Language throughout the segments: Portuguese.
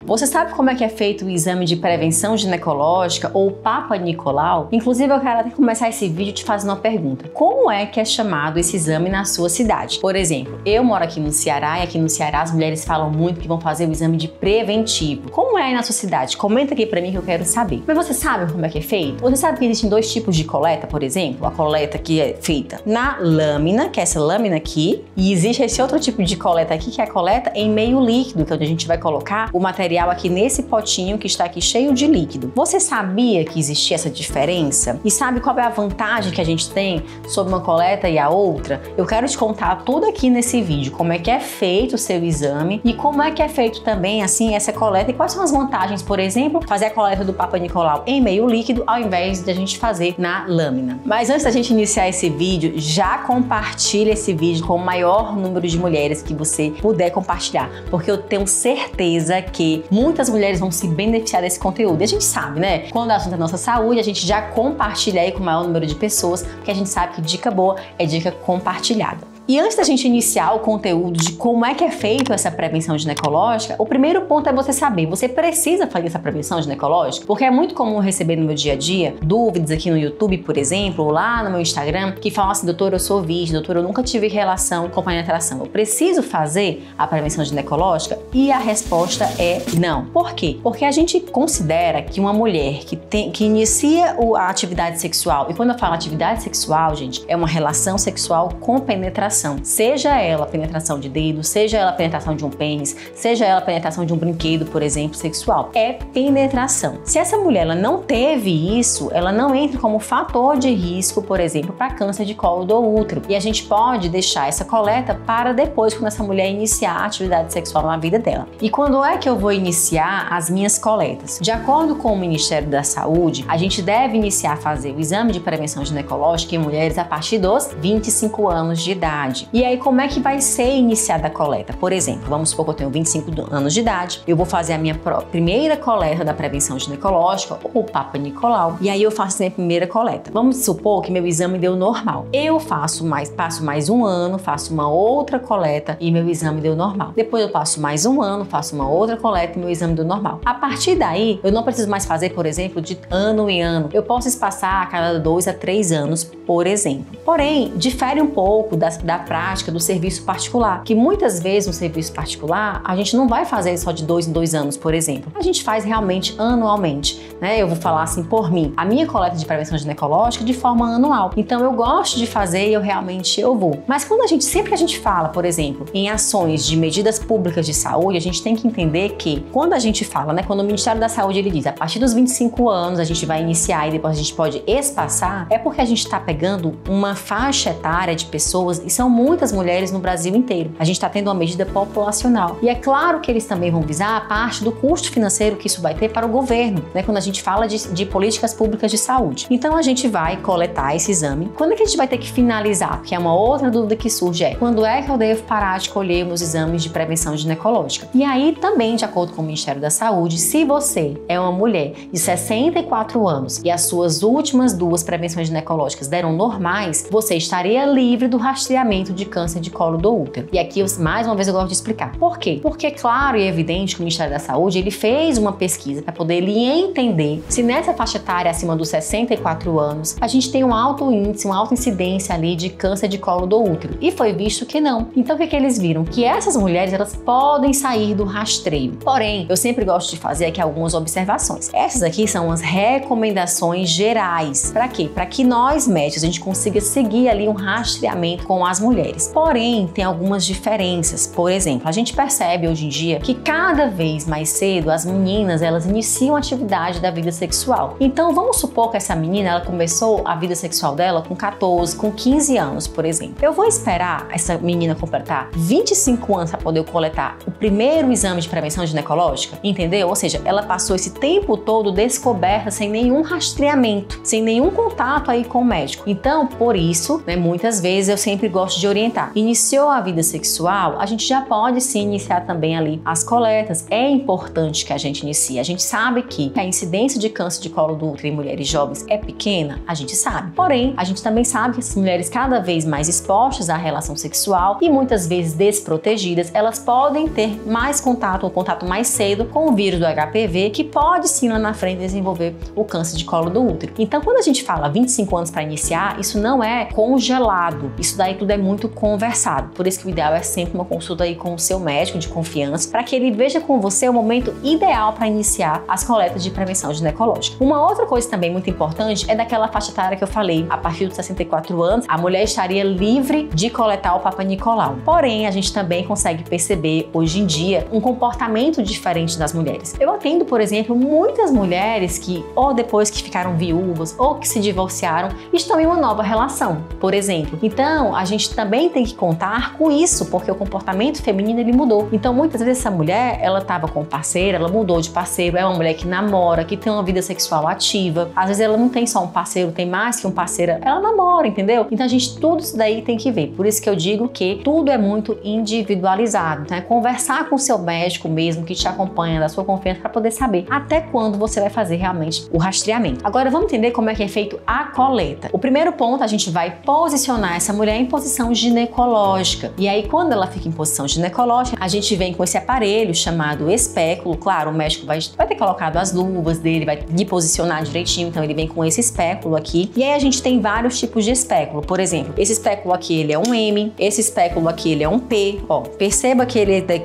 Você sabe como é que é feito o exame de prevenção ginecológica ou Papa Nicolau? Inclusive, eu quero até começar esse vídeo te fazendo uma pergunta. Como é que é chamado esse exame na sua cidade? Por exemplo, eu moro aqui no Ceará e aqui no Ceará as mulheres falam muito que vão fazer o exame de preventivo. Como é aí na sua cidade? Comenta aqui pra mim que eu quero saber. Mas você sabe como é que é feito? Você sabe que existem dois tipos de coleta, por exemplo? A coleta que é feita na lâmina, que é essa lâmina aqui, e existe esse outro tipo de coleta aqui, que é a coleta em meio líquido, que é onde a gente vai colocar o material aqui nesse potinho que está aqui cheio de líquido. Você sabia que existia essa diferença? E sabe qual é a vantagem que a gente tem sobre uma coleta e a outra? Eu quero te contar tudo aqui nesse vídeo, como é que é feito o seu exame e como é que é feito também, assim, essa coleta e quais são as vantagens, por exemplo, fazer a coleta do Papa Nicolau em meio líquido ao invés de a gente fazer na lâmina. Mas antes da gente iniciar esse vídeo, já compartilha esse vídeo com o maior número de mulheres que você puder compartilhar, porque eu tenho certeza que muitas mulheres vão se beneficiar desse conteúdo. E a gente sabe, né? Quando é assunto da nossa saúde, a gente já compartilha aí com o maior número de pessoas, porque a gente sabe que dica boa é dica compartilhada. E antes da gente iniciar o conteúdo de como é que é feito essa prevenção ginecológica, o primeiro ponto é você saber, você precisa fazer essa prevenção ginecológica? Porque é muito comum receber no meu dia a dia dúvidas aqui no YouTube, por exemplo, ou lá no meu Instagram, que falam assim, doutora, eu sou virgem, doutora, eu nunca tive relação com penetração. Eu preciso fazer a prevenção ginecológica? E a resposta é não. Por quê? Porque a gente considera que uma mulher que inicia a atividade sexual, e quando eu falo atividade sexual, gente, é uma relação sexual com penetração. Seja ela a penetração de dedo, seja ela a penetração de um pênis, seja ela a penetração de um brinquedo, por exemplo, sexual. É penetração. Se essa mulher ela não teve isso, ela não entra como fator de risco, por exemplo, para câncer de colo do útero. E a gente pode deixar essa coleta para depois, quando essa mulher iniciar a atividade sexual na vida dela. E quando é que eu vou iniciar as minhas coletas? De acordo com o Ministério da Saúde, a gente deve iniciar a fazer o exame de prevenção ginecológica em mulheres a partir dos 25 anos de idade. E aí, como é que vai ser iniciada a coleta? Por exemplo, vamos supor que eu tenho 25 anos de idade, eu vou fazer a minha primeira coleta da prevenção ginecológica, ou Papa Nicolau, e aí eu faço a minha primeira coleta. Vamos supor que meu exame deu normal. Eu passo mais um ano, faço uma outra coleta e meu exame deu normal. Depois eu passo mais um ano, faço uma outra coleta e meu exame deu normal. A partir daí, eu não preciso mais fazer, por exemplo, de ano em ano. Eu posso espaçar a cada 2 a 3 anos, por exemplo. Porém, difere um pouco da prática do serviço particular, que muitas vezes no serviço particular a gente não vai fazer só de 2 em 2 anos, por exemplo. A gente faz realmente anualmente, né? Eu vou falar assim por mim, a minha coleta de prevenção ginecológica de forma anual. Então eu gosto de fazer e eu vou. Mas quando sempre a gente fala, por exemplo, em ações de medidas públicas de saúde, a gente tem que entender que quando a gente fala, né, quando o Ministério da Saúde ele diz a partir dos 25 anos a gente vai iniciar e depois a gente pode espaçar, é porque a gente está pegando uma faixa etária de pessoas e são muitas mulheres no Brasil inteiro. A gente está tendo uma medida populacional. E é claro que eles também vão visar a parte do custo financeiro que isso vai ter para o governo, né? Quando a gente fala de políticas públicas de saúde. Então a gente vai coletar esse exame. Quando é que a gente vai ter que finalizar? Porque é uma outra dúvida que surge quando é que eu devo parar de colher meus exames de prevenção ginecológica? E aí também, de acordo com o Ministério da Saúde, se você é uma mulher de 64 anos e as suas últimas 2 prevenções ginecológicas deram normais, você estaria livre do rastreamento de câncer de colo do útero. E aqui, mais uma vez, eu gosto de explicar. Por quê? Porque, claro e evidente que o Ministério da Saúde ele fez uma pesquisa para poder entender se nessa faixa etária acima dos 64 anos a gente tem um alto índice, uma alta incidência ali de câncer de colo do útero. E foi visto que não. Então, o que eles viram? Que essas mulheres, elas podem sair do rastreio. Porém, eu sempre gosto de fazer aqui algumas observações. Essas aqui são as recomendações gerais. Para quê? Para que nós, médicos, a gente consiga seguir ali um rastreamento com as mulheres. Porém, tem algumas diferenças. Por exemplo, a gente percebe hoje em dia que cada vez mais cedo as meninas, elas iniciam a atividade da vida sexual. Então, vamos supor que essa menina, ela começou a vida sexual dela com 14, com 15 anos, por exemplo. Eu vou esperar essa menina completar 25 anos para poder coletar o primeiro exame de prevenção ginecológica? Entendeu? Ou seja, ela passou esse tempo todo descoberta, sem nenhum rastreamento, sem nenhum contato aí com o médico. Então, por isso, né, muitas vezes eu sempre gosto gosto de orientar. Iniciou a vida sexual, a gente já pode sim iniciar também ali as coletas. É importante que a gente inicie. A gente sabe que a incidência de câncer de colo do útero em mulheres jovens é pequena, a gente sabe. Porém, a gente também sabe que essas mulheres cada vez mais expostas à relação sexual e muitas vezes desprotegidas, elas podem ter mais contato, ou contato mais cedo com o vírus do HPV, que pode sim lá na frente desenvolver o câncer de colo do útero. Então, quando a gente fala 25 anos para iniciar, isso não é congelado. Isso daí tudo é muito conversado. Por isso que o ideal é sempre uma consulta aí com o seu médico de confiança, para que ele veja com você o momento ideal para iniciar as coletas de prevenção ginecológica. Uma outra coisa também muito importante é daquela faixa etária que eu falei, a partir dos 64 anos, a mulher estaria livre de coletar o Papa Nicolau. Porém, a gente também consegue perceber hoje em dia um comportamento diferente das mulheres. Eu atendo, por exemplo, muitas mulheres que, ou depois que ficaram viúvas, ou que se divorciaram, estão em uma nova relação, por exemplo. Então, a gente também tem que contar com isso, porque o comportamento feminino ele mudou. Então, muitas vezes essa mulher, ela estava com um parceiro, ela mudou de parceiro, é uma mulher que namora, que tem uma vida sexual ativa. Às vezes ela não tem só um parceiro, tem mais que um parceiro, ela namora, entendeu? Então, a gente, tudo isso daí tem que ver. Por isso que eu digo que tudo é muito individualizado, né? Conversar com o seu médico mesmo, que te acompanha, da sua confiança, para poder saber até quando você vai fazer realmente o rastreamento. Agora, vamos entender como é que é feito a coleta. O primeiro ponto, a gente vai posicionar essa mulher em posição ginecológica. E aí, quando ela fica em posição ginecológica, a gente vem com esse aparelho chamado espéculo. Claro, o médico vai ter colocado as luvas dele, vai lhe posicionar direitinho, então ele vem com esse espéculo aqui. E aí a gente tem vários tipos de espéculo. Por exemplo, esse espéculo aqui, ele é um M, esse espéculo aqui, ele é um P. Ó, perceba que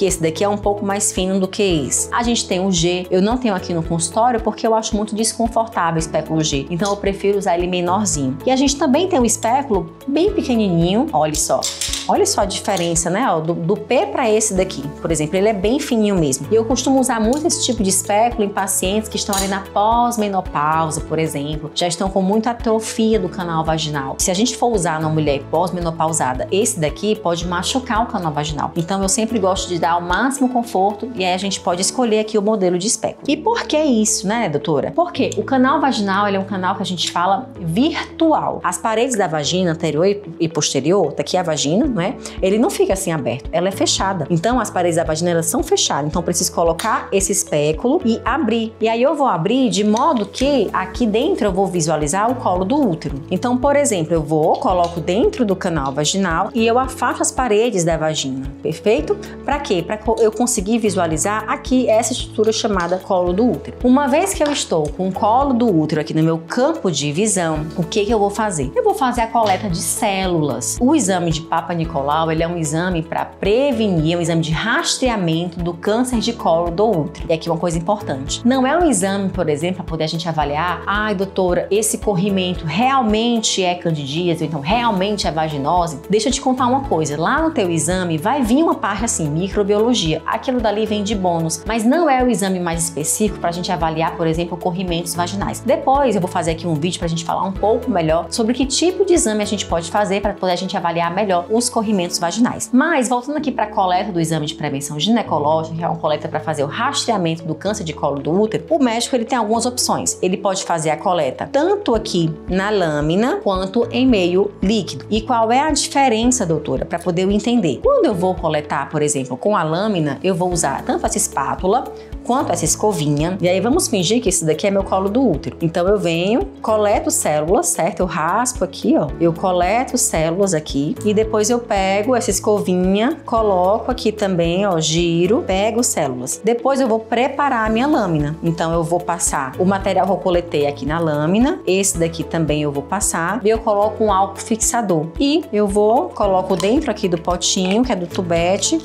esse daqui é um pouco mais fino do que esse. A gente tem o G, eu não tenho aqui no consultório porque eu acho muito desconfortável o espéculo G, então eu prefiro usar ele menorzinho. E a gente também tem um espéculo bem pequenininho, olha só. Olha só a diferença, né? Ó, do P para esse daqui, por exemplo, ele é bem fininho mesmo. E eu costumo usar muito esse tipo de espéculo em pacientes que estão ali na pós-menopausa, por exemplo, já estão com muita atrofia do canal vaginal. Se a gente for usar numa mulher pós-menopausada, esse daqui pode machucar o canal vaginal. Então eu sempre gosto de dar o máximo conforto e aí a gente pode escolher aqui o modelo de espéculo. E por que isso, né, doutora? Porque o canal vaginal, ele é um canal que a gente fala virtual. As paredes da vagina anterior e posterior, daqui a vagina, né? Ele não fica assim aberto, ela é fechada. Então as paredes da vagina elas são fechadas. Então eu preciso colocar esse espéculo e abrir. E aí eu vou abrir de modo que aqui dentro eu vou visualizar o colo do útero. Então, por exemplo, eu coloco dentro do canal vaginal e eu afasto as paredes da vagina. Perfeito? Para quê? Para eu conseguir visualizar aqui essa estrutura chamada colo do útero. Uma vez que eu estou com o colo do útero aqui no meu campo de visão, o que eu vou fazer? Eu vou fazer a coleta de células. O exame de Papa Nicolau, ele é um exame para prevenir, é um exame de rastreamento do câncer de colo do útero. E aqui uma coisa importante. Não é um exame, por exemplo, para poder a gente avaliar, ai, doutora, esse corrimento realmente é candidíase, ou então realmente é vaginose. Deixa eu te contar uma coisa, lá no teu exame vai vir uma parte assim, microbiologia. Aquilo dali vem de bônus, mas não é o exame mais específico para a gente avaliar, por exemplo, corrimentos vaginais. Depois eu vou fazer aqui um vídeo para a gente falar um pouco melhor sobre que tipo de exame a gente pode fazer para poder a gente avaliar melhor os corrimentos vaginais. Mas, voltando aqui para a coleta do exame de prevenção ginecológica, que é uma coleta para fazer o rastreamento do câncer de colo do útero, o médico ele tem algumas opções. Ele pode fazer a coleta tanto aqui na lâmina, quanto em meio líquido. E qual é a diferença, doutora, para poder eu entender? Quando eu vou coletar, por exemplo, com a lâmina, eu vou usar tanto essa espátula, quanto essa escovinha. E aí vamos fingir que esse daqui é meu colo do útero. Então eu venho, coleto células, certo? Eu raspo aqui, ó. Eu coleto células aqui e depois eu pego essa escovinha, coloco aqui também, ó, giro, pego células. Depois eu vou preparar a minha lâmina. Então eu vou passar o material que eu coletei aqui na lâmina. Esse daqui também eu vou passar. E eu coloco um álcool fixador. E eu coloco dentro aqui do potinho, que é do tubete,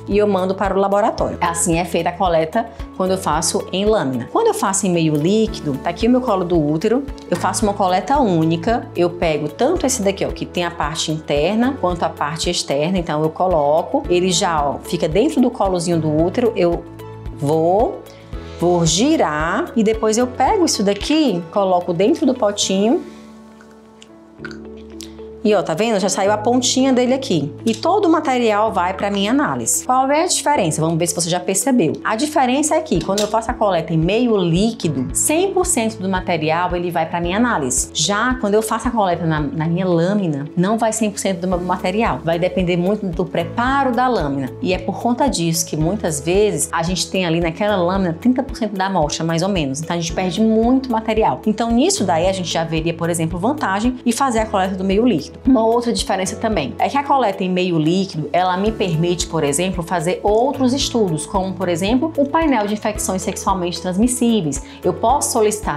e eu mando para o laboratório. Assim é feita a coleta quando eu faço em lâmina. Quando eu faço em meio líquido, tá aqui o meu colo do útero, eu faço uma coleta única, eu pego tanto esse daqui, ó, que tem a parte interna, quanto a parte externa, então eu coloco, ele já, ó, fica dentro do colozinho do útero, eu vou girar e depois eu pego isso daqui, coloco dentro do potinho E ó, tá vendo? Já saiu a pontinha dele aqui. E todo o material vai para minha análise. Qual é a diferença? Vamos ver se você já percebeu. A diferença é que quando eu faço a coleta em meio líquido, 100% do material ele vai para minha análise. Já quando eu faço a coleta na minha lâmina, não vai 100% do meu material. Vai depender muito do preparo da lâmina. E é por conta disso que muitas vezes a gente tem ali naquela lâmina 30% da amostra, mais ou menos. Então a gente perde muito material. Então nisso daí a gente já veria, por exemplo, vantagem em fazer a coleta do meio líquido. Uma outra diferença também é que a coleta em meio líquido, ela me permite, por exemplo, fazer outros estudos, como por exemplo, o painel de infecções sexualmente transmissíveis. Eu posso solicitar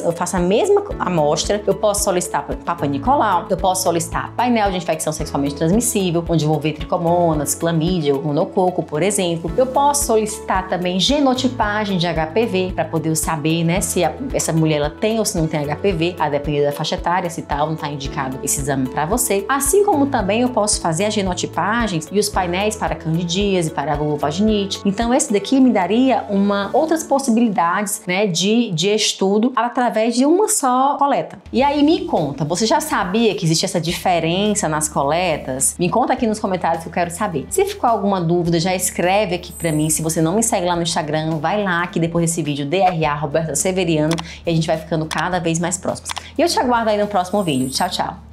eu faço a mesma amostra, eu posso solicitar Papa Nicolau, eu posso solicitar painel de infecção sexualmente transmissível, onde vou ver tricomonas, clamídia, monococo, por exemplo. Eu posso solicitar também genotipagem de HPV, para poder saber, né, se essa mulher ela tem ou se não tem HPV, a depender da faixa etária, se tal, não está indicado esse exame para você. Assim como também eu posso fazer as genotipagens e os painéis para candidíase, para vulvovaginite. Então esse daqui me daria outras possibilidades, né, de estudo através de uma só coleta. E aí me conta, você já sabia que existe essa diferença nas coletas? Me conta aqui nos comentários que eu quero saber. Se ficou alguma dúvida, já escreve aqui pra mim. Se você não me segue lá no Instagram, vai lá que depois desse vídeo, DRA Roberta Severiano, e a gente vai ficando cada vez mais próximos. E eu te aguardo aí no próximo vídeo. Tchau, tchau!